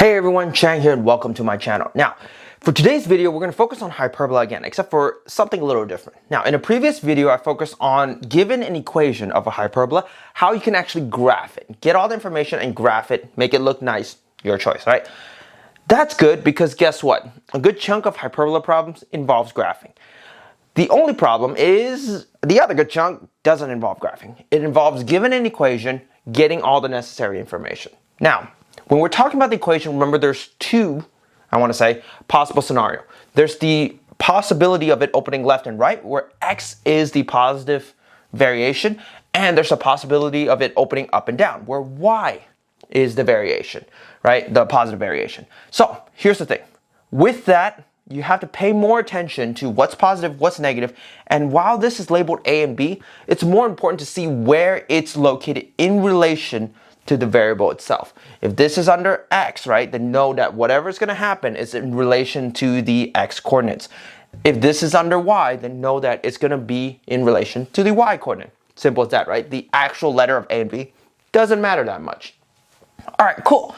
Hey everyone, Chang here and welcome to my channel. Now, for today's video, we're going to focus on hyperbola again, except for something a little different. Now, in a previous video, I focused on, given an equation of a hyperbola, how you can actually graph it. Get all the information and graph it, make it look nice, your choice, right? That's good because guess what? A good chunk of hyperbola problems involves graphing. The only problem is the other good chunk doesn't involve graphing. It involves, given an equation, getting all the necessary information. Now, when we're talking about the equation, remember there's two, possible scenario. There's the possibility of it opening left and right, where x is the positive variation, and there's a possibility of it opening up and down, where y is the variation, right? The positive variation. So here's the thing. With that, you have to pay more attention to what's positive, what's negative, and while this is labeled A and B, it's more important to see where it's located in relation to the variable itself. If this is under x, right, then know that whatever is going to happen is in relation to the x coordinates. If this is under y, then know that it's going to be in relation to the y coordinate. Simple as that, right? The actual letter of A and B doesn't matter that much. All right, cool.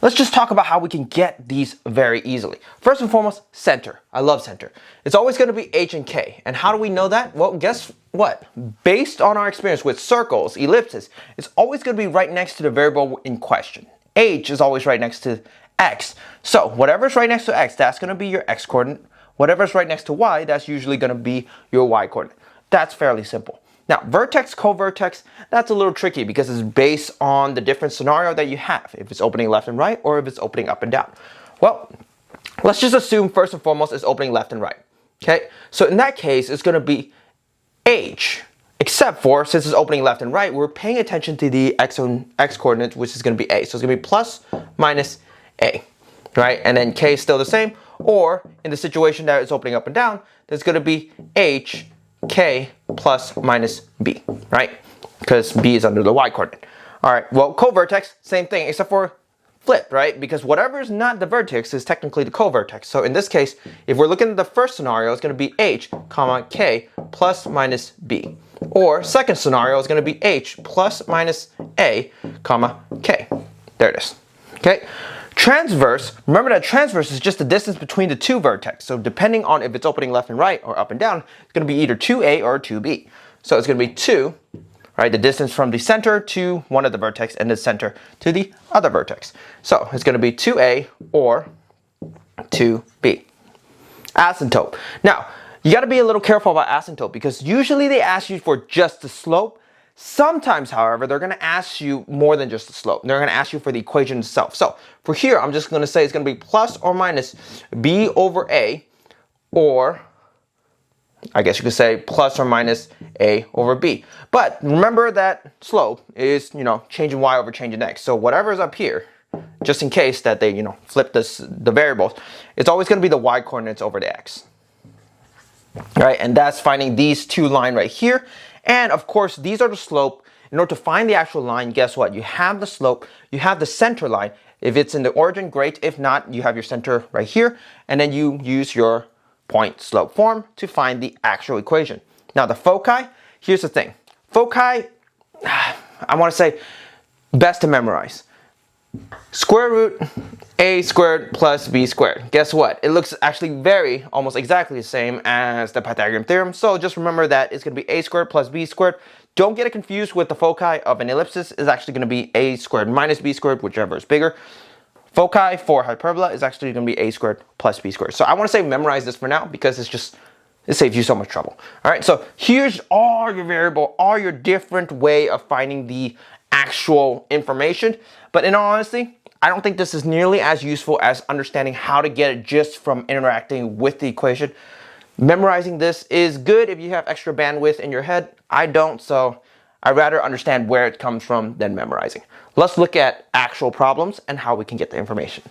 Let's just talk about how we can get these very easily. First and foremost, center. I love center. It's always going to be h and k. And how do we know that? Well, guess what? Based on our experience with circles, ellipses, it's always going to be right next to the variable in question. H is always right next to x. So whatever's right next to x, that's going to be your x coordinate. Whatever's right next to y, that's usually going to be your y coordinate. That's fairly simple. Now, vertex, co-vertex, that's a little tricky because it's based on the different scenario that you have, if it's opening left and right or if it's opening up and down. Well, let's just assume first and foremost it's opening left and right. Okay, so in that case, it's going to be h, except for since it's opening left and right, we're paying attention to the x coordinate, which is going to be a. So it's going to be plus minus a, right? And then k is still the same. Or in the situation that it's opening up and down, there's going to be h, k plus minus b, right? Because b is under the y coordinate. All right, well, co-vertex, same thing, except for flipped, right? Because whatever is not the vertex is technically the co-vertex. So in this case, if we're looking at the first scenario, it's going to be h, comma, k plus minus b. Or second scenario is going to be h plus minus a, comma, k. There it is, okay? Transverse, remember that transverse is just the distance between the two vertex. So depending on if it's opening left and right or up and down, it's going to be either 2a or 2b. So it's going to be 2, right, the distance from the center to one of the vertex and the center to the other vertex. So it's going to be 2a or 2b. Asymptote. Now, you got to be a little careful about asymptote because usually they ask you for just the slope. Sometimes, however, they're going to ask you more than just the slope. They're going to ask you for the equation itself. So for here, I'm just going to say it's going to be plus or minus b over a, or I guess you could say plus or minus a over b. But remember that slope is, changing y over changing x. So whatever is up here, just in case that they, flip the variables, it's always going to be the y coordinates over the x. Right, and that's finding these two lines right here. And of course, these are the slope. In order to find the actual line, guess what? You have the slope, you have the center line. If it's in the origin, great. If not, you have your center right here. And then you use your point slope form to find the actual equation. Now the foci, here's the thing. Foci, I want to say, best to memorize. Square root a squared plus b squared. Guess what? It looks actually almost exactly the same as the Pythagorean theorem. So just remember that it's going to be a squared plus b squared. Don't get it confused with the foci of an ellipsis. It's actually going to be a squared minus b squared, whichever is bigger. Foci for hyperbola is actually going to be a squared plus b squared. So I want to say memorize this for now because it saves you so much trouble. All right, so here's all your variable, all your different way of finding the actual information. But in all honesty, I don't think this is nearly as useful as understanding how to get it just from interacting with the equation. Memorizing this is good if you have extra bandwidth in your head. I don't, so I'd rather understand where it comes from than memorizing. Let's look at actual problems and how we can get the information.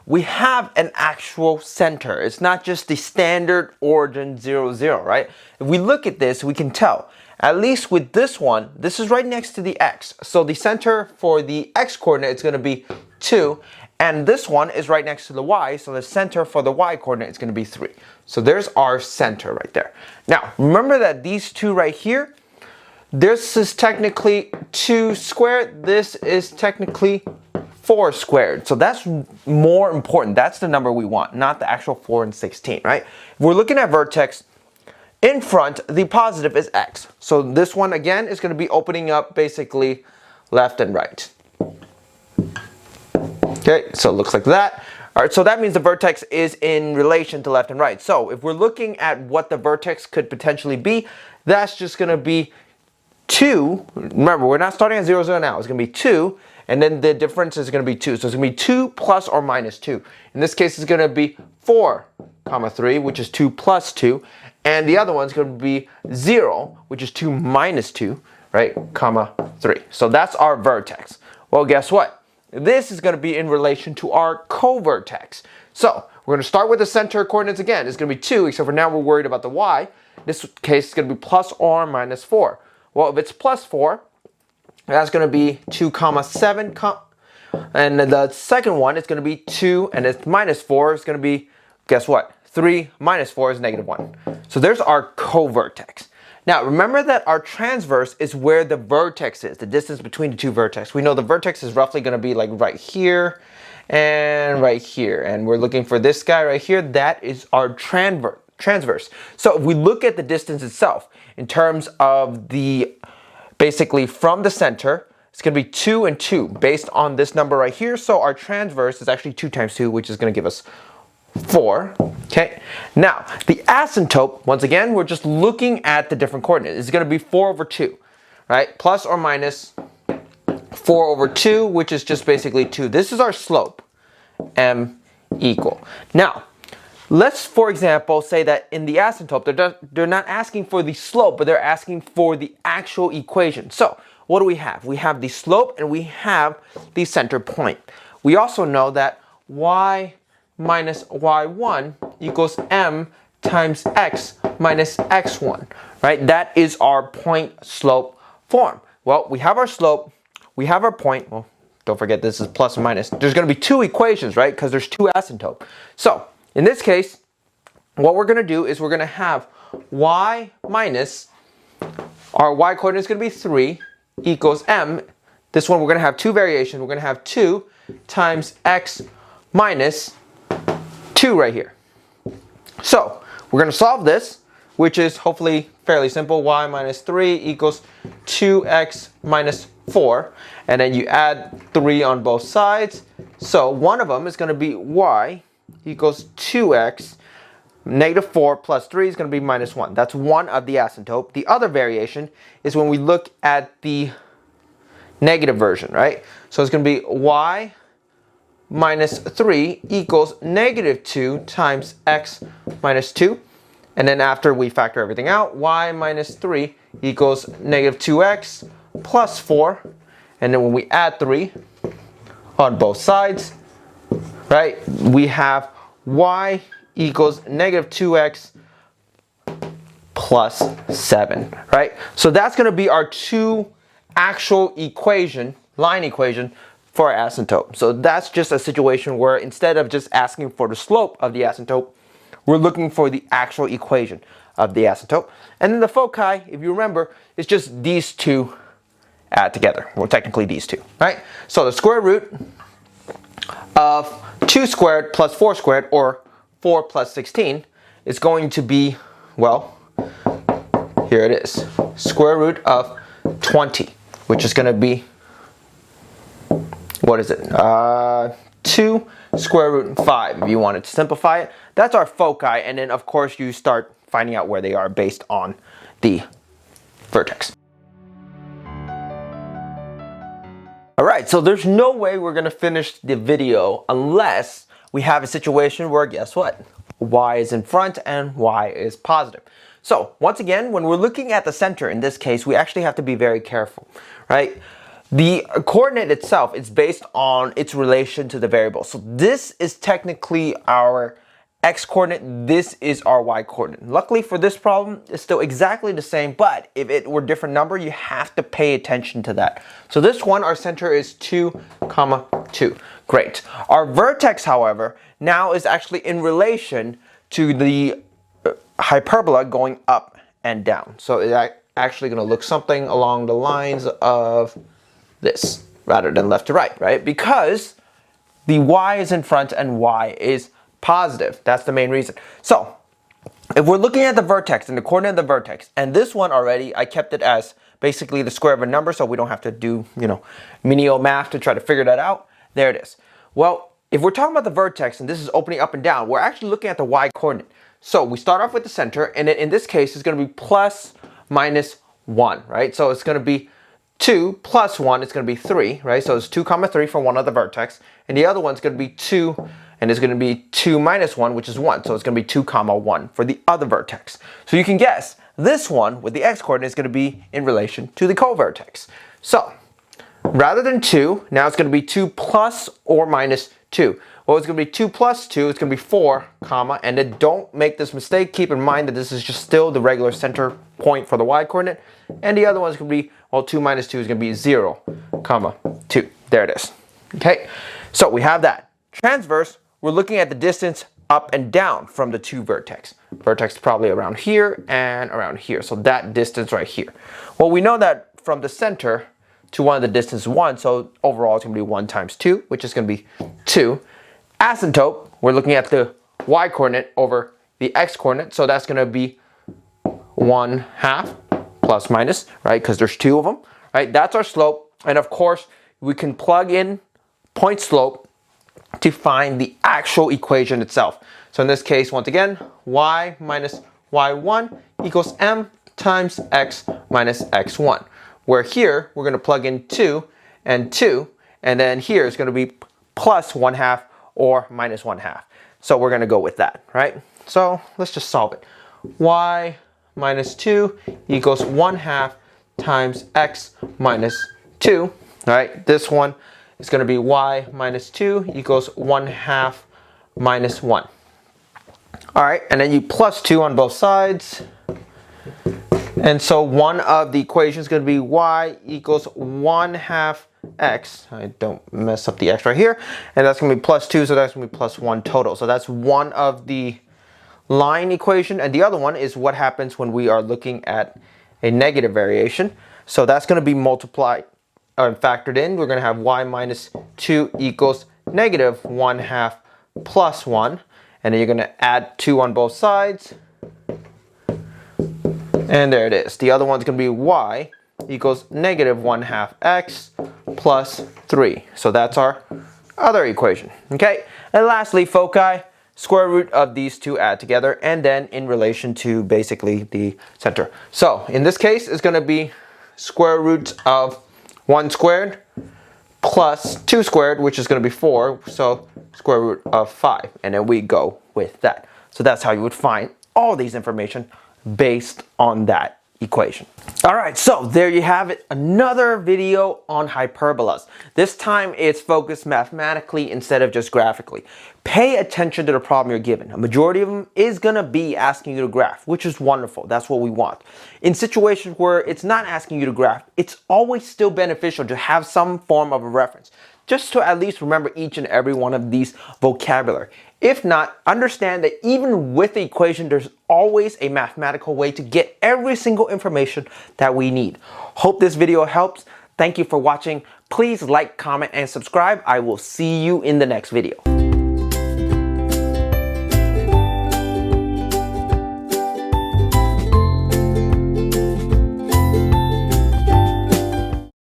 We have an actual center. It's not just the standard origin 0, 0, right? If we look at this, we can tell. At least with this one, this is right next to the x. So the center for the x coordinate is going to be 2. And this one is right next to the y. So the center for the y coordinate is going to be 3. So there's our center right there. Now, remember that these two right here, this is technically 2 squared. This is technically 4 squared. So that's more important. That's the number we want, not the actual 4 and 16, right? If we're looking at vertex, in front, the positive is x. So this one, again, is going to be opening up basically left and right. Okay, so it looks like that. All right, so that means the vertex is in relation to left and right. So if we're looking at what the vertex could potentially be, that's just going to be 2. Remember, we're not starting at 0, 0 now. It's going to be 2, and then the difference is going to be 2. So it's going to be 2 plus or minus 2. In this case, it's going to be 4, 3, which is 2 plus 2. And the other one's going to be 0, which is 2 minus 2, right, 3. So that's our vertex. Well, guess what? This is going to be in relation to our co-vertex. So we're going to start with the center coordinates again. It's going to be 2, except for now we're worried about the y. In this case, it's going to be plus or minus 4. Well, if it's plus 4, that's going to be 2, 7, and the second one is going to be 2, and it's minus 4 is going to be, guess what? 3 minus 4 is negative 1. So there's our co-vertex. Now remember that our transverse is where the vertex is, the distance between the two vertex. We know the vertex is roughly going to be like right here and right here. And we're looking for this guy right here. That is our transverse. So if we look at the distance itself in terms of the, basically from the center, it's going to be 2 and 2 based on this number right here. So our transverse is actually 2 times 2, which is going to give us 4. Okay, now the asymptote, once again, we're just looking at the different coordinates. It's going to be 4 over 2, right? Plus or minus 4 over 2, which is just basically 2. This is our slope, m equal. Now, let's, for example, say that in the asymptote, they're not asking for the slope, but they're asking for the actual equation. So what do we have? We have the slope and we have the center point. We also know that y minus y1 equals m times x minus x1, right? That is our point slope form. Well, we have our slope, we have our point. Well, don't forget this is plus and minus. There's going to be 2 equations, right? Because there's 2 asymptotes. So in this case, what we're going to do is we're going to have y minus, our y coordinate is going to be 3 equals m. This one we're going to have 2 variations. We're going to have 2 times x minus 2 right here. So we're going to solve this, which is hopefully fairly simple. Y minus 3 equals 2x minus 4. And then you add 3 on both sides. So one of them is going to be y equals 2x. Negative 4 plus 3 is going to be minus 1. That's one of the asymptote. The other variation is when we look at the negative version, right? So it's going to be y minus 3 equals negative 2 times x minus 2. And then after we factor everything out, y minus 3 equals negative 2x plus 4. And then when we add 3 on both sides, right, we have y equals negative 2x plus 7, right? So that's going to be our 2 actual equation, line equation, for our asymptote. So that's just a situation where instead of just asking for the slope of the asymptote, we're looking for the actual equation of the asymptote. And then the foci, if you remember, is just these 2 add together. Well, technically these 2, right? So the square root of 2 squared plus 4 squared, or 4 plus 16, is going to be, well, here it is, square root of 20, which is going to be, what is it? 2 square root 5, if you wanted to simplify it. That's our foci, and then of course you start finding out where they are based on the vertex. Alright, so there's no way we're going to finish the video unless we have a situation where, guess what? Y is in front and y is positive. So once again, when we're looking at the center, in this case, we actually have to be very careful, right? The coordinate itself is based on its relation to the variable. So this is technically our x coordinate, this is our y coordinate. Luckily for this problem, it's still exactly the same, but if it were a different number, you have to pay attention to that. So this one, our center is 2, 2. Great. Our vertex, however, now is actually in relation to the hyperbola going up and down. So actually going to look something along the lines of this rather than left to right, right? Because the y is in front and y is positive. That's the main reason. So if we're looking at the vertex and the coordinate of the vertex, and this one already, I kept it as basically the square of a number so we don't have to do, menial math to try to figure that out. There it is. Well, if we're talking about the vertex and this is opening up and down, we're actually looking at the y coordinate. So we start off with the center, and in this case, it's going to be plus minus 1, right? So it's going to be 2 plus 1, it's going to be 3, right? So it's 2 comma 3 for one of the vertex, and the other one's going to be 2, and it's going to be 2 minus 1, which is 1. So it's going to be 2 comma 1 for the other vertex. So you can guess this one with the x coordinate is going to be in relation to the co-vertex. So rather than 2, now it's going to be 2 plus or minus 2. Well, it's going to be 2 plus 2, it's going to be 4, comma, and then don't make this mistake. Keep in mind that this is just still the regular center point for the y coordinate. And the other one is going to be, well, 2 minus 2 is going to be 0, comma, 2. There it is. Okay, so we have that. Transverse, we're looking at the distance up and down from the two vertex. Vertex is probably around here and around here. So that distance right here. Well, we know that from the center to one of the distance 1. So overall, it's going to be 1 times 2, which is going to be 2. Asymptote, we're looking at the y coordinate over the x coordinate, so that's going to be 1/2 plus minus, right? Because there's 2 of them, right? That's our slope, and of course we can plug in point slope to find the actual equation itself. So in this case, once again, y minus y1 equals m times x minus x1. Where here we're going to plug in 2 and 2, and then here it's going to be plus 1/2 or minus 1/2. So we're going to go with that, right? So let's just solve it. Y minus 2 equals 1/2 times x minus 2, right? This one is going to be y minus 2 equals 1/2 minus 1. All right, and then you plus 2 on both sides. And so one of the equations is going to be y equals 1/2 x. I don't mess up the x right here. And that's going to be plus 2, so that's going to be plus 1 total. So that's one of the line equation. And the other one is what happens when we are looking at a negative variation. So that's going to be multiplied and factored in. We're going to have y minus 2 equals negative 1/2 plus 1. And then you're going to add 2 on both sides. And there it is. The other one's going to be y equals negative 1/2 x plus 3. So that's our other equation. Okay. And lastly, foci, square root of these two add together, and then in relation to basically the center. So in this case, it's going to be square root of 1 squared plus 2 squared, which is going to be 4. So square root of 5. And then we go with that. So that's how you would find all these information based on that equation. All right, so there you have it. Another video on hyperbolas. This time it's focused mathematically instead of just graphically. Pay attention to the problem you're given. A majority of them is going to be asking you to graph, which is wonderful. That's what we want. In situations where it's not asking you to graph, it's always still beneficial to have some form of a reference, just to at least remember each and every one of these vocabulary. If not, understand that even with the equation, there's always a mathematical way to get every single information that we need. Hope this video helps. Thank you for watching. Please like, comment, and subscribe. I will see you in the next video.